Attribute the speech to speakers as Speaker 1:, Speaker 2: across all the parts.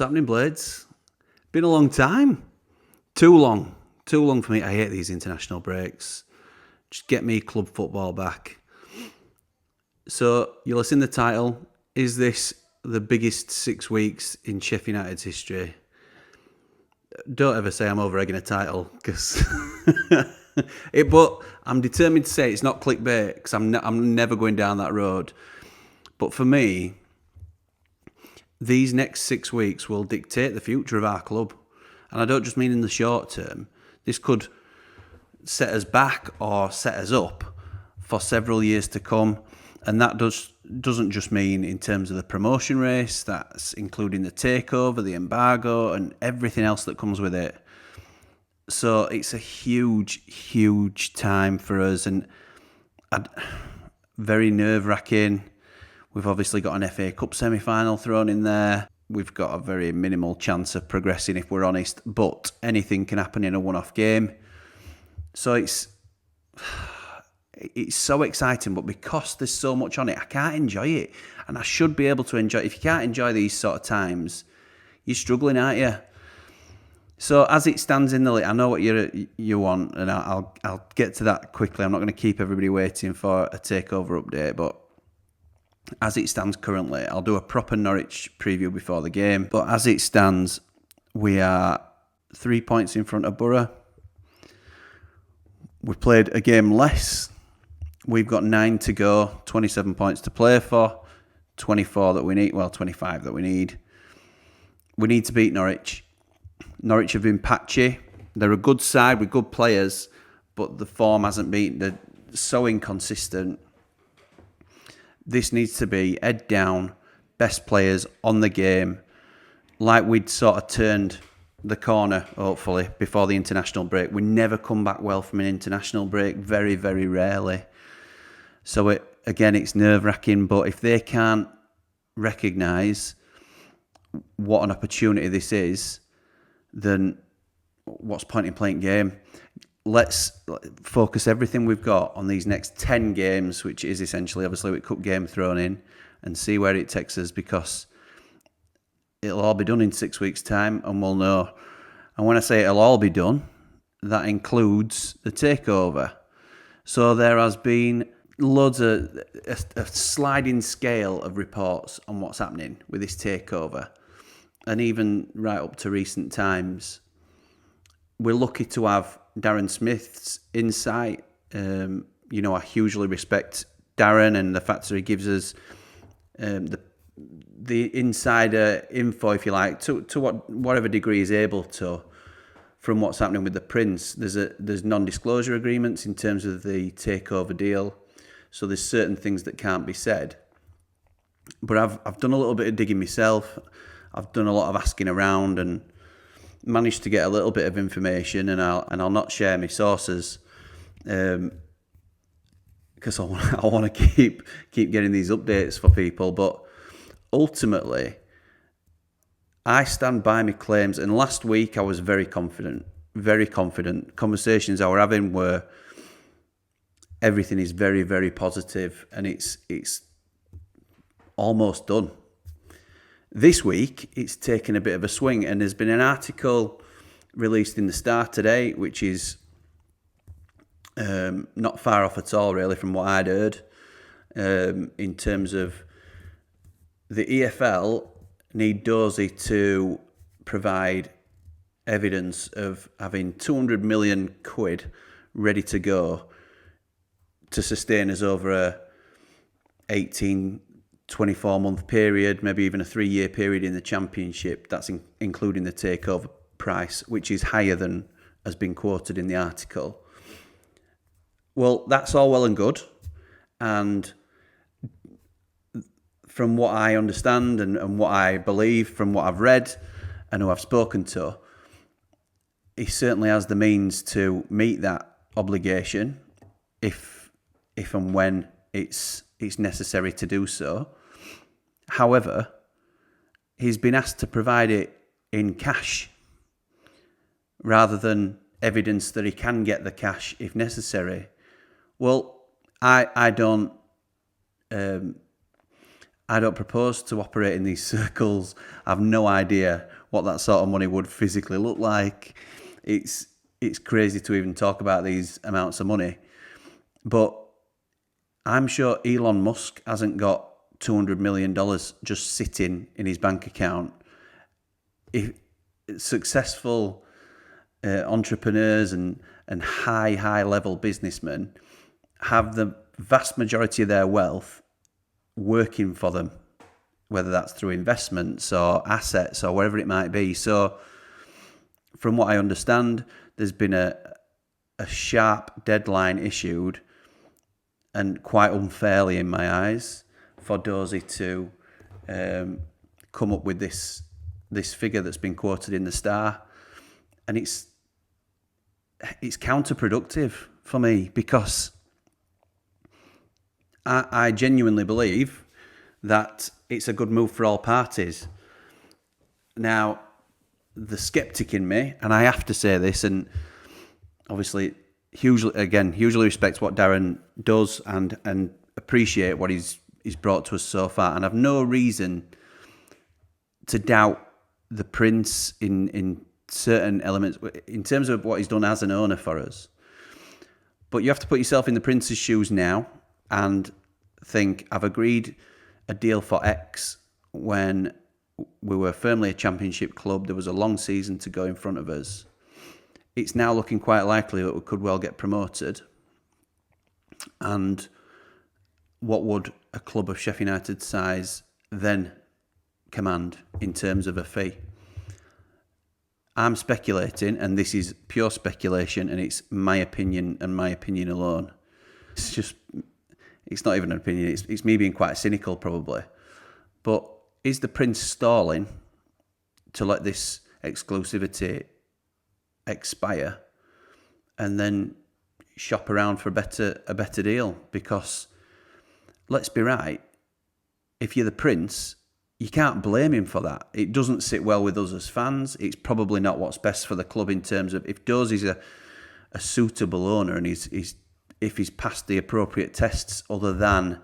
Speaker 1: happening, Blades? Been a long time. Too long for me. I hate these international breaks. Just get me club football back. So, you'll have seen the title. Is this the biggest 6 weeks in Sheffield United's history? Don't ever say I'm over-egging a title, because... but I'm determined to say it's not clickbait, because I'm never going down that road. But for me, these next 6 weeks will dictate the future of our club. And I don't just mean in the short term. This could set us back or set us up for several years to come. And that doesn't just mean in terms of the promotion race, that's including the takeover, the embargo, and everything else that comes with it. So it's a huge, huge time for us, and very nerve-wracking. We've obviously got an FA Cup semi-final thrown in there. We've got a very minimal chance of progressing, if we're honest, but anything can happen in a one-off game. So it's so exciting, but because there's so much on it, I can't enjoy it. And I should be able to enjoy it. If you can't enjoy these sort of times, you're struggling, aren't you? So as it stands in the league, I know what you want, and I'll get to that quickly. I'm not going to keep everybody waiting for a takeover update, but as it stands currently, I'll do a proper Norwich preview before the game. But as it stands, we are 3 points in front of Borough. We've played a game less. We've got 9 to go, 27 points to play for, 24 that we need, 25 that we need. We need to beat Norwich. Norwich have been patchy. They're a good side with good players, but the form hasn't been. They're so inconsistent. This needs to be head down, best players on the game, like we'd sort of turned the corner, hopefully, before the international break. We never come back well from an international break, very, very rarely. So, it's nerve-wracking, but if they can't recognise what an opportunity this is, then what's point in playing game? Let's focus everything we've got on these next 10 games, which is essentially, obviously, with Cup game thrown in, and see where it takes us, because it'll all be done in 6 weeks' time, and we'll know. And when I say it'll all be done, that includes the takeover. So there has been loads of a sliding scale of reports on what's happening with this takeover, and even right up to recent times. We're lucky to have Darren Smith's insight. I hugely respect Darren and the fact that he gives us the insider info, if you like, to whatever degree he's able to, from what's happening with the Prince. There's non-disclosure agreements in terms of the takeover deal, so there's certain things that can't be said. But I've done a little bit of digging myself. I've done a lot of asking around and managed to get a little bit of information, and I'll not share my sources because I want to keep getting these updates for people. But ultimately, I stand by my claims, and last week I was very confident. Conversations I were having were everything is very, very positive, and it's almost done. This week, it's taken a bit of a swing, and there's been an article released in the Star today, which is not far off at all, really, from what I'd heard, in terms of the EFL need Dozy to provide evidence of having 200 million quid ready to go to sustain us over a 24-month period, maybe even a 3-year period in the Championship. That's including the takeover price, which is higher than has been quoted in the article. Well, that's all well and good. And from what I understand and what I believe, from what I've read and who I've spoken to, he certainly has the means to meet that obligation if and when it's necessary to do so. However, he's been asked to provide it in cash rather than evidence that he can get the cash if necessary. Well, I don't I don't propose to operate in these circles. I have no idea what that sort of money would physically look like. It's crazy to even talk about these amounts of money. But I'm sure Elon Musk hasn't got $200 million just sitting in his bank account. If successful entrepreneurs and high level businessmen have the vast majority of their wealth working for them, whether that's through investments or assets or whatever it might be. So from what I understand, there's been a sharp deadline issued, and quite unfairly in my eyes, for Dozy to come up with this figure that's been quoted in the Star. And it's counterproductive for me, because I genuinely believe that it's a good move for all parties. Now, the skeptic in me, and I have to say this, and obviously hugely respect what Darren does and appreciate what he's brought to us so far, and I've no reason to doubt the Prince in certain elements in terms of what he's done as an owner for us. But you have to put yourself in the Prince's shoes now and think, I've agreed a deal for X when we were firmly a championship club. There was a long season to go in front of us. It's now looking quite likely that we could well get promoted. And what would a club of Sheffield United size then command in terms of a fee? I'm speculating, and this is pure speculation, and it's my opinion and my opinion alone. It's not even an opinion, it's me being quite cynical probably. But is the Prince stalling to let this exclusivity expire and then shop around for a better deal? Because let's be right, if you're the Prince, you can't blame him for that. It doesn't sit well with us as fans. It's probably not what's best for the club in terms of, if Dozy's a suitable owner and if he's passed the appropriate tests other than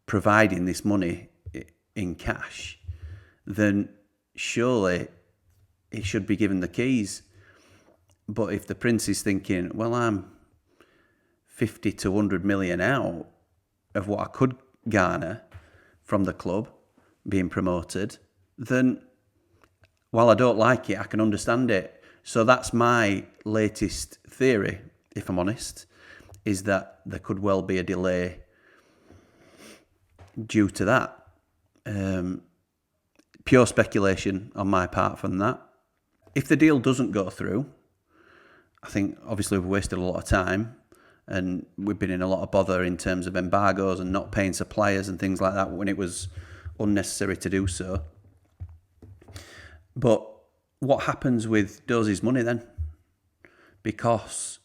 Speaker 1: providing this money in cash, then surely he should be given the keys. But if the Prince is thinking, well, I'm 50 to 100 million out of what I could garner from the club being promoted, then while I don't like it, I can understand it. So that's my latest theory, if I'm honest, is that there could well be a delay due to that. Pure speculation on my part from that. If the deal doesn't go through, I think obviously we've wasted a lot of time and we've been in a lot of bother in terms of embargoes and not paying suppliers and things like that when it was unnecessary to do so. But what happens with Dozy's money then? Because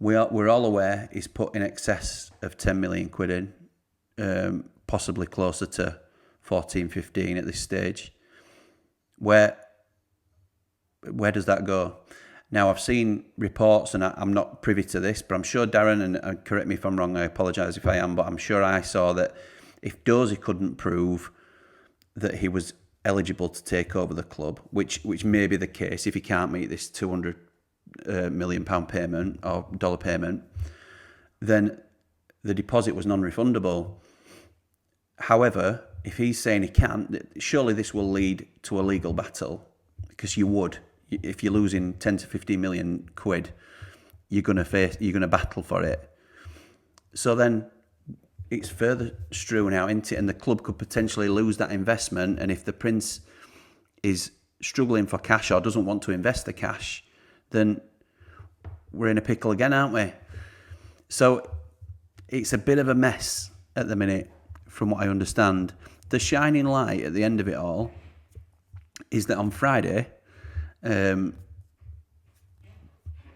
Speaker 1: we're all aware he's put in excess of 10 million quid in, possibly closer to 14, 15 at this stage. Where does that go? Now, I've seen reports, and I'm not privy to this, but I'm sure Darren, and correct me if I'm wrong, I apologise if I am, but I'm sure I saw that if Dozy couldn't prove that he was eligible to take over the club, which may be the case if he can't meet this £200 million payment or dollar payment, then the deposit was non-refundable. However, if he's saying he can't, surely this will lead to a legal battle, because if you're losing 10 to 15 million quid, you're going to battle for it. So then it's further strewn out into it, and the club could potentially lose that investment. And if the Prince is struggling for cash or doesn't want to invest the cash, then we're in a pickle again, aren't we? So it's a bit of a mess at the minute, from what I understand. The shining light at the end of it all is that on Friday,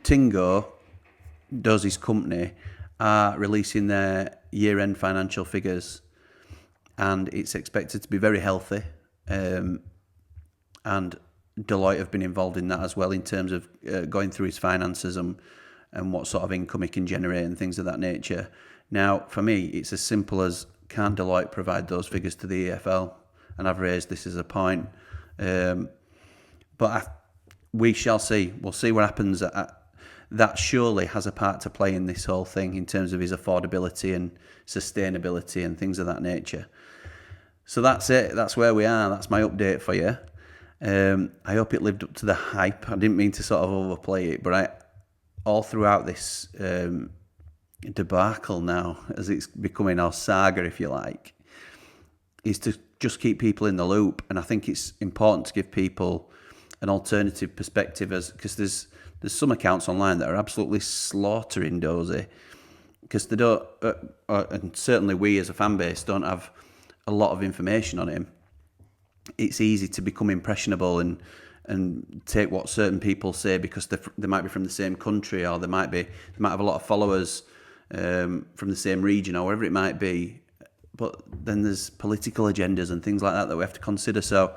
Speaker 1: Tingo, Dozy's company, are releasing their year-end financial figures, and it's expected to be very healthy. And Deloitte have been involved in that as well, in terms of going through his finances and what sort of income he can generate and things of that nature. Now, for me, it's as simple as can't Deloitte provide those figures to the EFL? And I've raised this as a point. We shall see. We'll see what happens. That surely has a part to play in this whole thing in terms of his affordability and sustainability and things of that nature. So that's it. That's where we are. That's my update for you. I hope it lived up to the hype. I didn't mean to sort of overplay it, but all throughout this debacle now, as it's becoming our saga, if you like, is to just keep people in the loop. And I think it's important to give people an alternative perspective, because there's some accounts online that are absolutely slaughtering Dozy, because they don't, and certainly we as a fan base don't have a lot of information on him. It's easy to become impressionable and take what certain people say because they might be from the same country, or they might have a lot of followers from the same region, or wherever it might be. But then there's political agendas and things like that we have to consider. So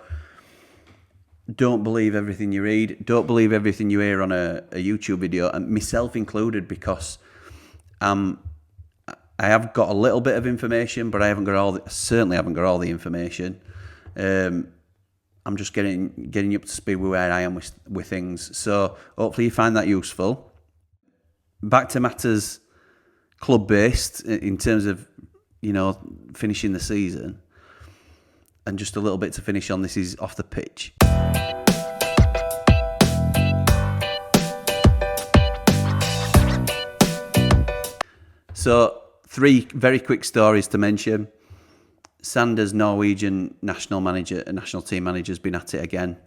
Speaker 1: don't believe everything you read. Don't believe everything you hear on a YouTube video, and myself included, because I have got a little bit of information, but I certainly haven't got all the information. I'm just getting you up to speed with where I am with things. So hopefully you find that useful. Back to matters club-based in terms of, finishing the season. And just a little bit to finish on, this is off the pitch. So 3 very quick stories to mention. Sanders, Norwegian national team manager, has been at it again.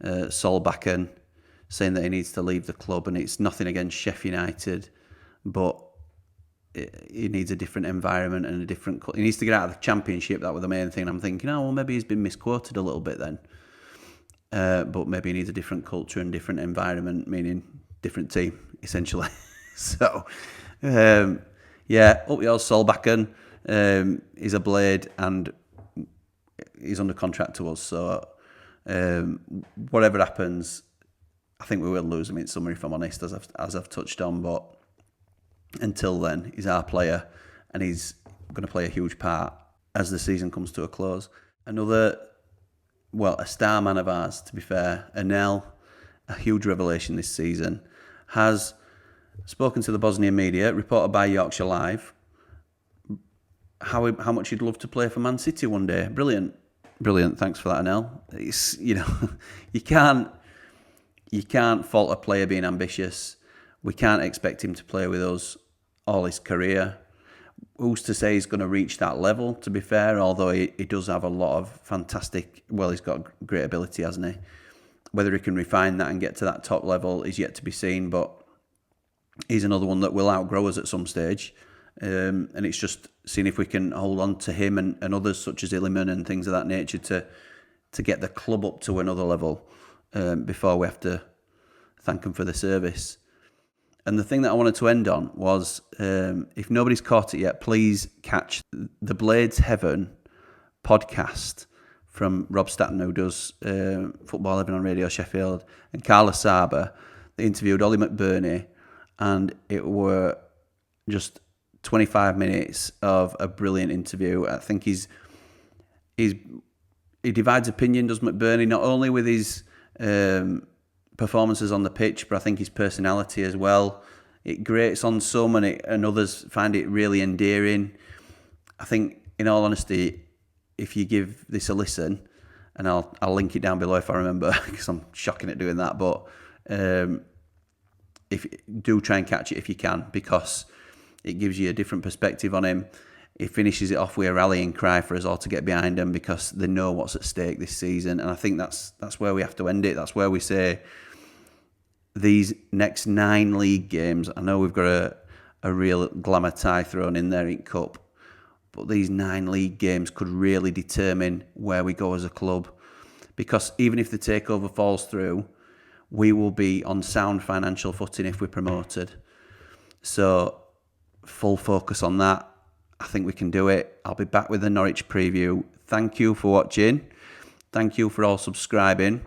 Speaker 1: Solbakken, saying that he needs to leave the club, and it's nothing against Sheffield United, but he needs a different environment and a different. He needs to get out of the Championship. That was the main thing. I'm thinking, maybe he's been misquoted a little bit then. But maybe he needs a different culture and different environment, meaning different team, essentially. So, up yours, Solbakken. He's a blade and he's under contract to us. So whatever happens, I think we will lose him in summer, if I'm honest, as I've touched on. But until then, he's our player and he's going to play a huge part as the season comes to a close. A star man of ours, to be fair, Anel, a huge revelation this season, has spoken to the Bosnian media, reported by Yorkshire Live, how much he'd love to play for Man City one day. Brilliant. Thanks for that, Anel. It's, you can't fault a player being ambitious. We can't expect him to play with us all his career. Who's to say he's going to reach that level, to be fair, although he does have a lot of fantastic, he's got great ability, hasn't he? Whether he can refine that and get to that top level is yet to be seen, but he's another one that will outgrow us at some stage. And it's just seeing if we can hold on to him and others such as Illiman and things of that nature to get the club up to another level before we have to thank them for the service. And the thing that I wanted to end on was, if nobody's caught it yet, please catch the Blades Heaven podcast from Rob Statton, who does Football 11 on Radio Sheffield, and Carla Saba. They interviewed Ollie McBurney, and it were just 25 minutes of a brilliant interview. I think he divides opinion, does McBurney, not only with his performances on the pitch, but I think his personality as well. It grates on some, and others find it really endearing. I think, in all honesty, if you give this a listen, and I'll link it down below if I remember, because I'm shocking at doing that, but do try and catch it if you can, because it gives you a different perspective on him. He finishes it off with a rallying cry for us all to get behind him, because they know what's at stake this season. And I think that's where we have to end it. That's where we say these next 9 league games, I know we've got a real glamour tie thrown in there in Cup, but these 9 league games could really determine where we go as a club. Because even if the takeover falls through, we will be on sound financial footing if we're promoted. So full focus on that. I think we can do it. I'll be back with the Norwich preview. Thank you for watching. Thank you for all subscribing.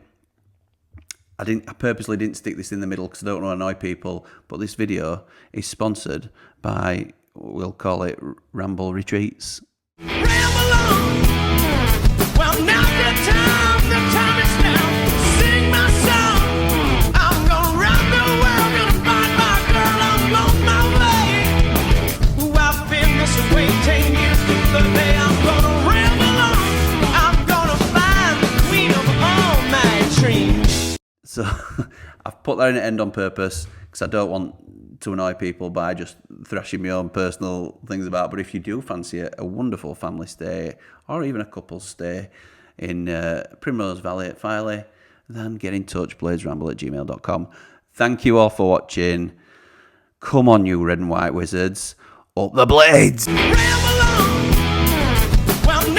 Speaker 1: I purposely didn't stick this in the middle because I don't want to annoy people, but this video is sponsored by, we'll call it Ramble Retreats.
Speaker 2: Ramble on. Well, now's the time is now. Sing my song. I'm gonna round the world, gonna find my girl, I'm on my way. Ooh, I've been this way 10 years to the day. I'm gonna ramble on. I'm gonna find the queen of all my dreams.
Speaker 1: So I've put that in the end on purpose because I don't want to annoy people by just thrashing my own personal things about. But if you do fancy a wonderful family stay or even a couple's stay in Primrose Valley at Filey, then get in touch, bladesramble@gmail.com. Thank you all for watching. Come on, you red and white wizards. Up the blades!
Speaker 2: Ramble on. Well,